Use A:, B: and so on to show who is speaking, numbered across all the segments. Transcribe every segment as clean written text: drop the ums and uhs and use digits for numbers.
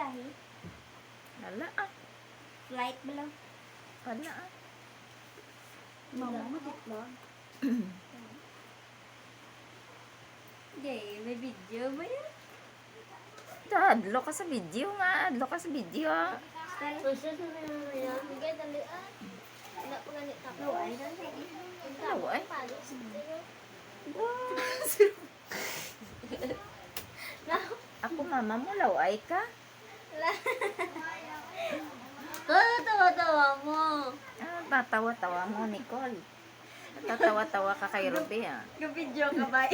A: biyahe?
B: Wala ah.
A: Flight ba lang?
B: Wala ah.
A: Mama mo titlog? Hindi, may video ba yan?
B: Adlo ka sa video nga. Adlo ka sa video ah.
C: Susunod na yan. Sige, dali ah. Wala po ganit ako.
A: Laway na siya.
B: Laway?
C: Palis.
B: Ako mama mo, laway ka.
C: Tawa-tawa mo.
B: Ah, tatawa-tawa mo, Nicole. Tatawa-tawa ka kay Ruby ah.
A: Ka-video ka ba?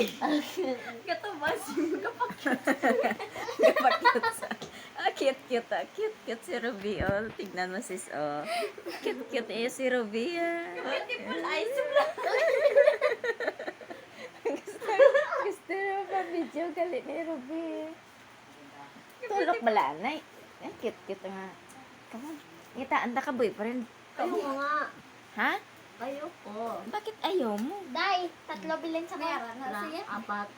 A: Katubas yung kapakit.
B: Kapag sa... Ah, cute-cute ah. Cute-cute si Ruby oh. Tignan mo sis oh. Cute-cute eh si Ruby ah.
A: Multiple eyes lang.
B: Gusto mo pa video galit ni Ruby. Tulog balanay. Eh, cute-cute nga. Come on. Kita, anda ka boyfriend.
C: Ayoko nga.
B: Ha?
C: Ayoko.
B: Bakit ayaw mo?
C: Day, 3 bilhin sa
A: Meron na siya.
C: 4.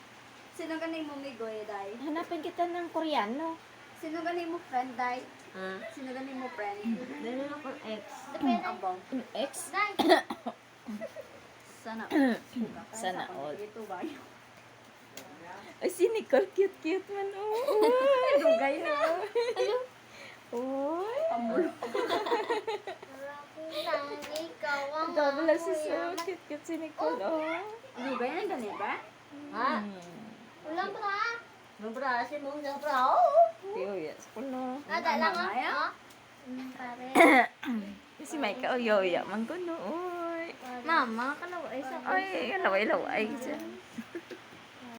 A: Sino ganin mo migoy, Day?
B: Hanapin kita ng Koreano.
A: Sino ganin mo friend, Day?
C: Ha?
A: Sino ganin mo friend?
C: Meron akong ex.
A: Abang.
B: Ex?
C: Day.
A: Sana.
B: Sana all.
A: Ito ba yun?
B: Ay, si Nicole cute-cute man. Oh.
A: Dugay na.
B: Uy.
A: Pamulo.
C: Ikaw ang
B: Double si so cute-cute si Nicole. Oh.
A: Dugay na ganit ba?
C: Ha?
B: Hmm.
C: Walang bra. Walang bra. Sino yung bra? Oo.
B: Tiyo, yes. Puno.
C: Nada lang
A: Mamaya?
C: ah. Pare.
B: Si Micah, oh, yoya. Mangguno, uy.
A: Mama, kalaway sa
B: Ay, laway-laway.